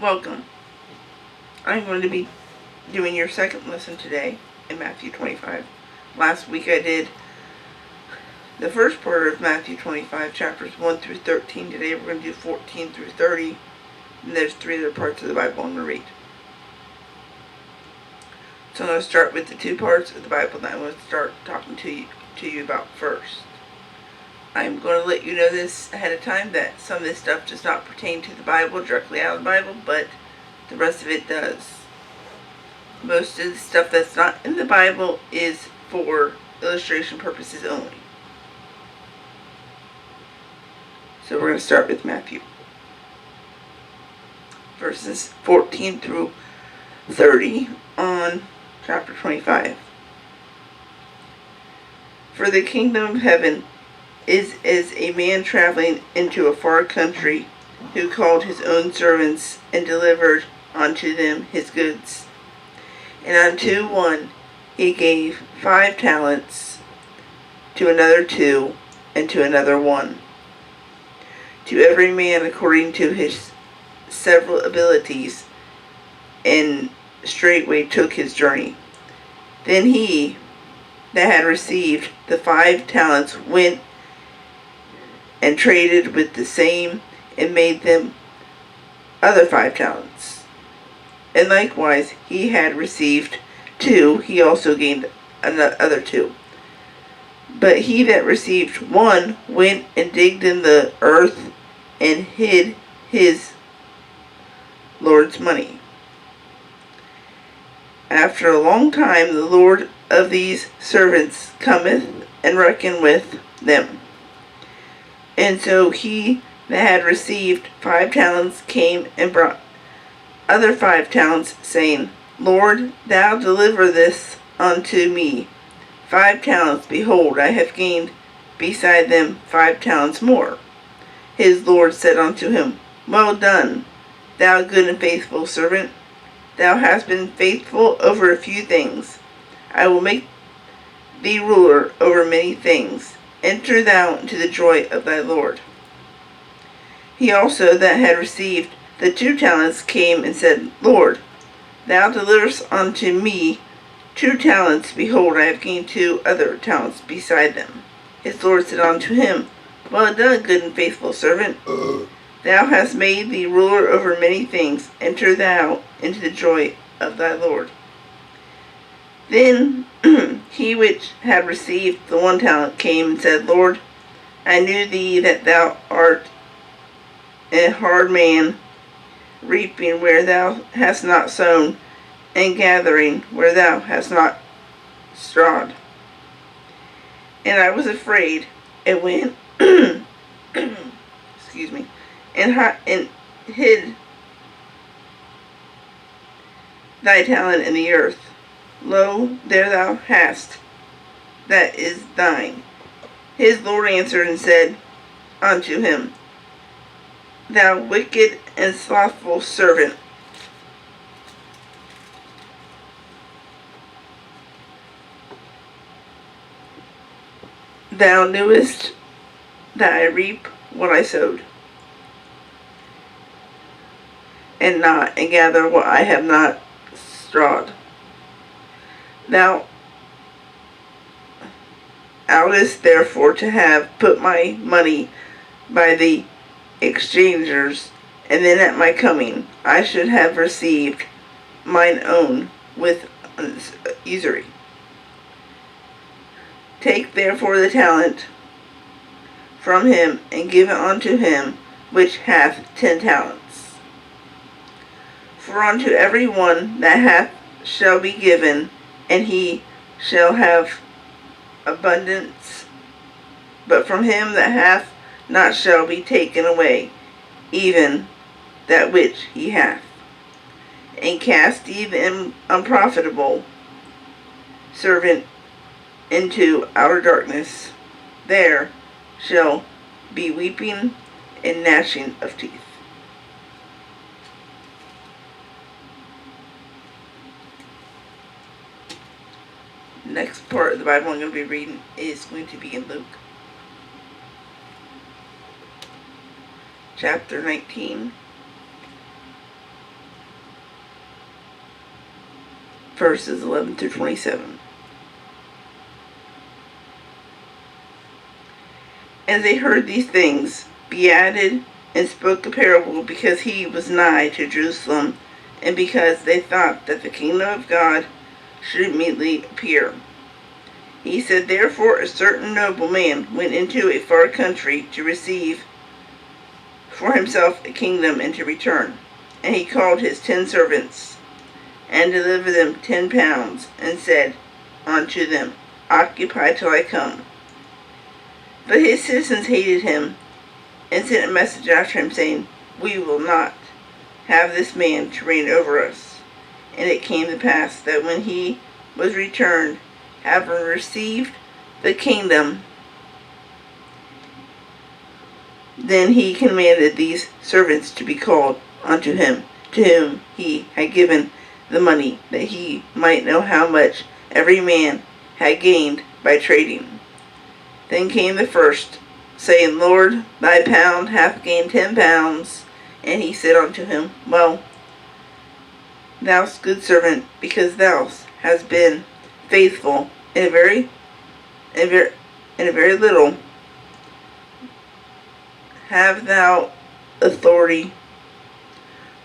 Welcome. I'm going to be doing your second lesson today in Matthew 25. Last week I did the first part of Matthew 25, chapters 1 through 13. Today we're going to do 14 through 30. And there's 3 other parts of the Bible I'm going to read. So I'm going to start with the 2 parts of the Bible that I'm going to start talking to you about first. I'm going to let you know this ahead of time that some of this stuff does not pertain to the Bible, directly out of the Bible, but the rest of it does. Most of the stuff that's not in the Bible is for illustration purposes only. So we're going to start with Matthew. Verses 14 through 30 on chapter 25. For the kingdom of heaven is as a man traveling into a far country, who called his own servants and delivered unto them his goods. And unto one he gave 5 talents, to another 2, and to another 1, to every man according to his several abilities, and straightway took his journey. Then he that had received the 5 talents went and traded with the same, and made them other 5 talents. And likewise he had received 2, he also gained another 2. But he that received 1 went and digged in the earth, and hid his Lord's money. After a long time the Lord of these servants cometh and reckoneth with them. And so he that had received 5 talents came and brought other 5 talents, saying, Lord, thou deliver this unto me 5 talents. Behold, I have gained beside them 5 talents more. His Lord said unto him, Well done, thou good and faithful servant. Thou hast been faithful over a few things. I will make thee ruler over many things. Enter thou into the joy of thy Lord. He also that had received the 2 talents came and said, Lord, thou deliverest unto me 2 talents. Behold, I have gained 2 other talents beside them. His Lord said unto him, Well done, good and faithful servant. Thou hast made thee ruler over many things. Enter thou into the joy of thy Lord. Then he which had received the 1 talent came and said, Lord, I knew thee that thou art a hard man, reaping where thou hast not sown, and gathering where thou hast not strawed. And I was afraid, and went excuse me, and hid thy talent in the earth. Lo, there thou hast, that is thine. His Lord answered and said unto him, Thou wicked and slothful servant, thou knewest that I reap what I sowed, and gather what I have not strawed. Thou oughtest therefore to have put my money by the exchangers, and then at my coming I should have received mine own with usury. Take therefore the talent from him, and give it unto him which hath 10 talents. For unto every one that hath shall be given, and he shall have abundance. But from him that hath not shall be taken away, even that which he hath. And cast ye the unprofitable servant into outer darkness. There shall be weeping and gnashing of teeth. Next part of the Bible I'm going to be reading is going to be in Luke. Chapter 19. verses 11 through 27. As they heard these things, be added and spoke a parable, because he was nigh to Jerusalem, and because they thought that the kingdom of God should immediately appear. He said, therefore a certain nobleman went into a far country to receive for himself a kingdom and to return. And he called his 10 servants, and delivered them £10, and said unto them, occupy till I come. But his citizens hated him, and sent a message after him, saying, we will not have this man to reign over us. And it came to pass that when he was returned, having received the kingdom, then he commanded these servants to be called unto him, to whom he had given the money, that he might know how much every man had gained by trading. Then came the first, saying, Lord, thy pound hath gained £10. And he said unto him, well, thou good servant, because thou hast been faithful in a very little, have thou authority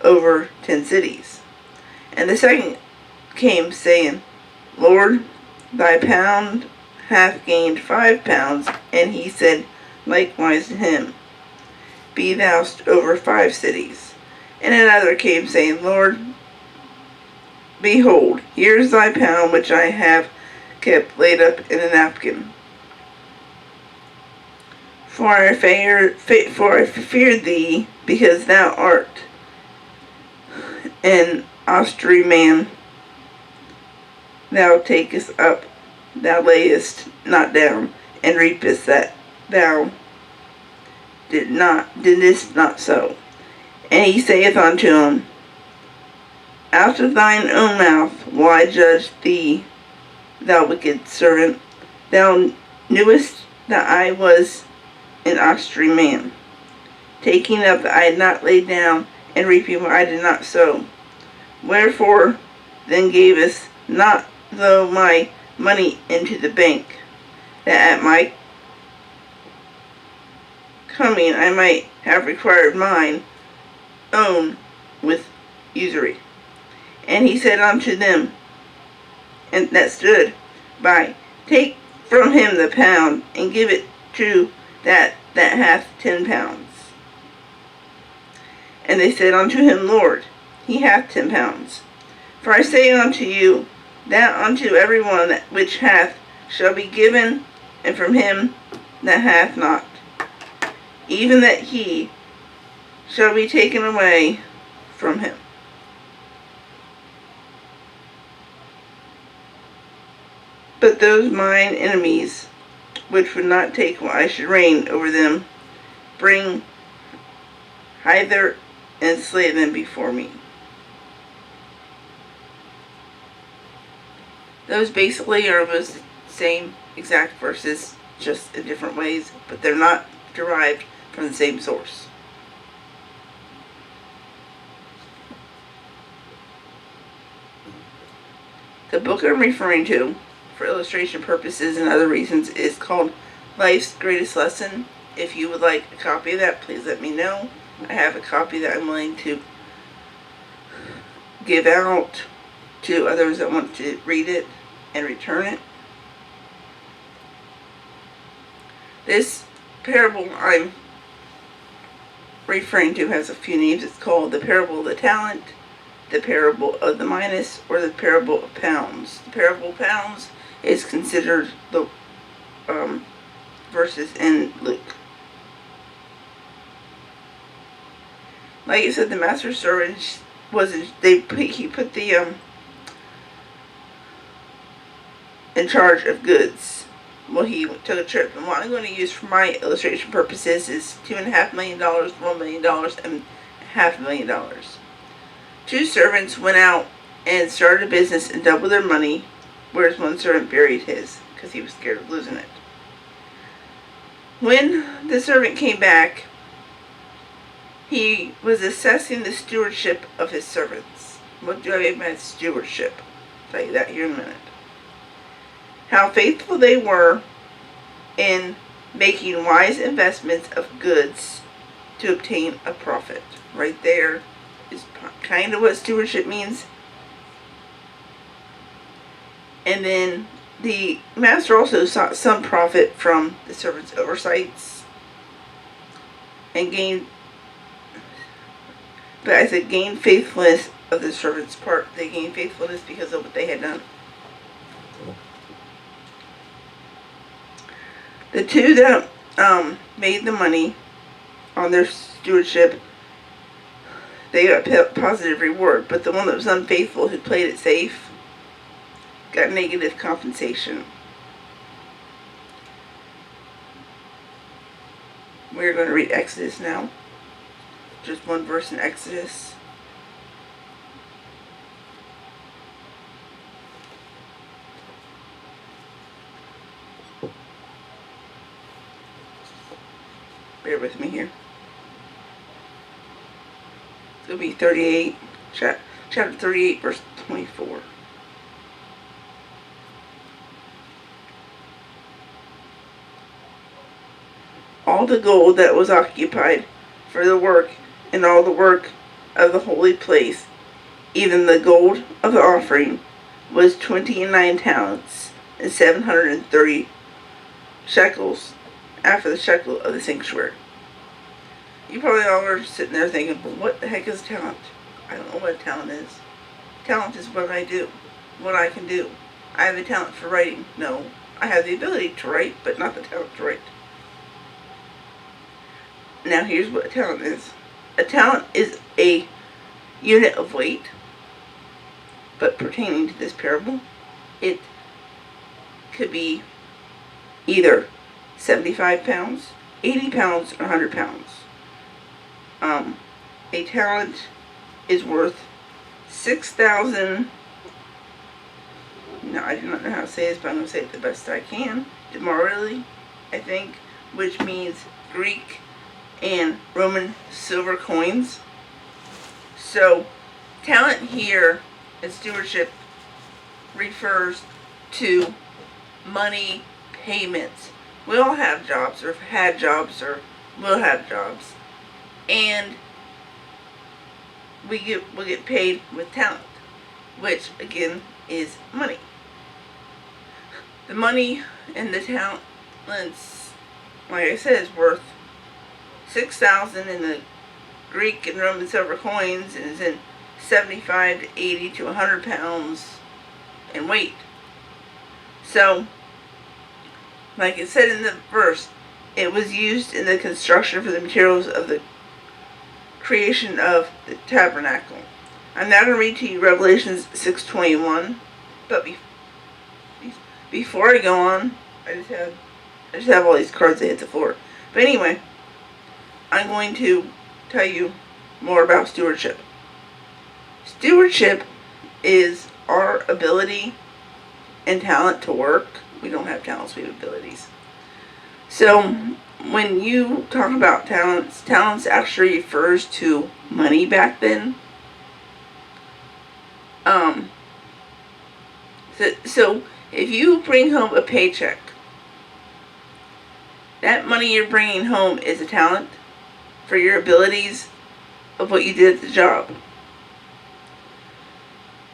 over 10 cities. And the second came, saying, Lord, thy pound hath gained £5. And he said likewise to him, be thou over 5 cities. And another came, saying, Lord, behold, here is thy pound which I have kept laid up in a napkin. For I feared thee, because thou art an austerity man. Thou takest up, thou layest not down, and reapest that thou didst not sow. And he saith unto him, out of thine own mouth will I judge thee, thou wicked servant. Thou knewest that I was an austerity man, taking up that I had not laid down, and reaping where I did not sow. Wherefore then gavest not thou my money into the bank, that at my coming I might have required mine own with usury? And he said unto them, and that stood by, take from him the pound, and give it to that hath £10. And they said unto him, Lord, he hath £10. For I say unto you, that unto every one which hath shall be given, and from him that hath not, even that he shall be taken away from him. But those mine enemies, which would not take what I should reign over them, bring hither and slay them before me. Those basically are the same exact verses, just in different ways, but they're not derived from the same source. The book I'm referring to, for illustration purposes and other reasons, is called Life's Greatest Lesson. If you would like a copy of that, please let me know. I have a copy that I'm willing to give out to others that want to read it and return it. This parable I'm referring to has a few names. It's called the parable of the talent, the parable of the minas, or the parable of pounds. The parable of pounds is considered the verses in Luke. Like I said, the master servant he put the in charge of goods. Well, he took a trip, and what I'm going to use for my illustration purposes is $2.5 million, $1 million, and $500,000. 2 servants went out and started a business and doubled their money, whereas one servant buried his because he was scared of losing it. When the servant came back, he was assessing the stewardship of his servants. What do I mean by stewardship? tell you that here in a minute. How faithful they were in making wise investments of goods to obtain a profit. Right there is kind of what stewardship means. And then the master also sought some profit from the servants' oversights and gained, but I said gained faithfulness of the servants' part. They gained faithfulness because of what they had done. The two that made the money on their stewardship, they got positive reward, but the one that was unfaithful, who played it safe, got negative compensation. We're going to read Exodus now. Just one verse in Exodus. Bear with me here. It's going to be 38, chapter 38, verse 24. All the gold that was occupied for the work, and all the work of the holy place, even the gold of the offering, was 29 talents and 730 shekels, after the shekel of the sanctuary. You probably all are sitting there thinking, well, what the heck is talent? I don't know what talent is. Talent is what I do, what I can do. I have a talent for writing. No, I have the ability to write, but not the talent to write. Now here's what a talent is. A talent is a unit of weight, but pertaining to this parable, it could be either 75 pounds, 80 pounds, or 100 pounds. A talent is worth 6,000. No, I do not know how to say this, but I'm going to say it the best I can. Demorally, I think, which means Greek and Roman silver coins. So, talent here in stewardship refers to money payments. We all have jobs, or have had jobs, or will have jobs, and we get paid with talent, which again is money. The money and the talents, like I said, is worth 6,000 in the Greek and Roman silver coins, and is in 75 to 80 to 100 pounds in weight. So, like it said in the verse, it was used in the construction for the materials of the creation of the tabernacle. I'm now going to read to you Revelations 6:21, but before I go on, I just have all these cards that hit the floor. But anyway, I'm going to tell you more about stewardship. Stewardship is our ability and talent to work. We don't have talents, we have abilities. So when you talk about talents actually refers to money back then. So if you bring home a paycheck, that money you're bringing home is a talent for your abilities of what you did at the job.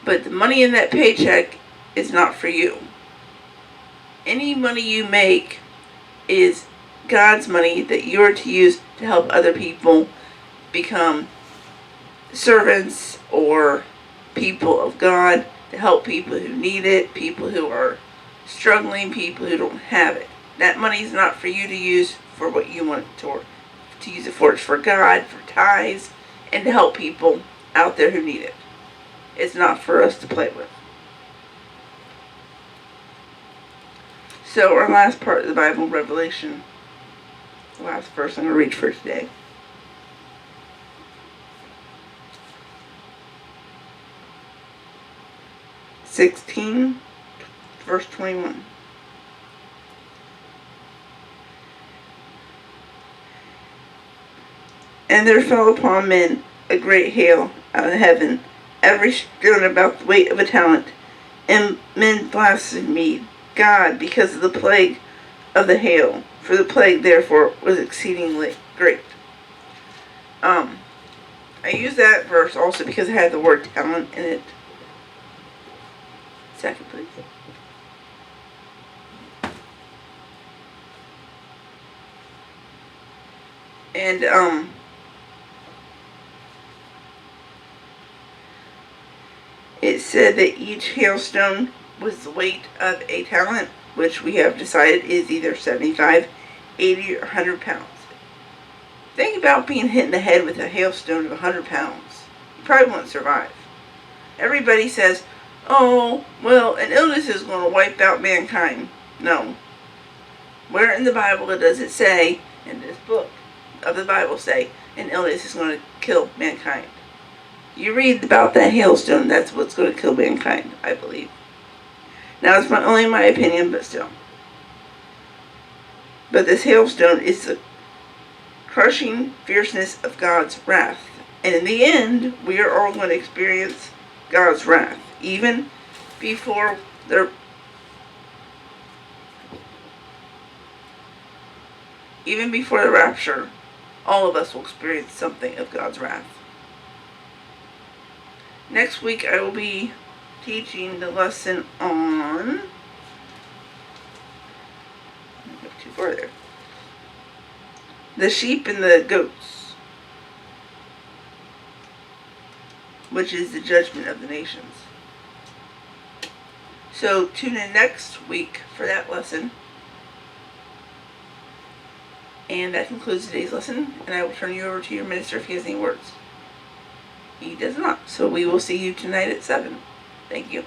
But the money in that paycheck is not for you. Any money you make is God's money that you're to use to help other people become servants or people of God, to help people who need it, people who are struggling, people who don't have it. That money is not for you to use for what you want to use it for. It's for God, for tithes, and to help people out there who need it. It's not for us to play with. So our last part of the Bible, Revelation, the last verse I'm going to read for today. Verse 21. And there fell upon men a great hail out of heaven, every stone about the weight of a talent, And men blasphemed God because of the plague of the hail, for the plague therefore was exceedingly great. I use that verse also because it had the word talent in it. Second, please. And it said that each hailstone was the weight of a talent, which we have decided is either 75, 80, or 100 pounds. Think about being hit in the head with a hailstone of 100 pounds. You probably won't survive. Everybody says, oh, well, an illness is going to wipe out mankind. No. Where in the Bible does it say, in this book of the Bible say, an illness is going to kill mankind? You read about that hailstone, that's what's going to kill mankind, I believe. Now, it's only my opinion, but still. But this hailstone is the crushing fierceness of God's wrath. And in the end, we are all going to experience God's wrath. Even before the rapture, all of us will experience something of God's wrath. Next week I will be teaching the lesson on... too far there. The sheep and the goats, which is the judgment of the nations. So tune in next week for that lesson. And that concludes today's lesson, and I will turn you over to your minister if he has any words. He does not. So we will see you tonight at 7. Thank you.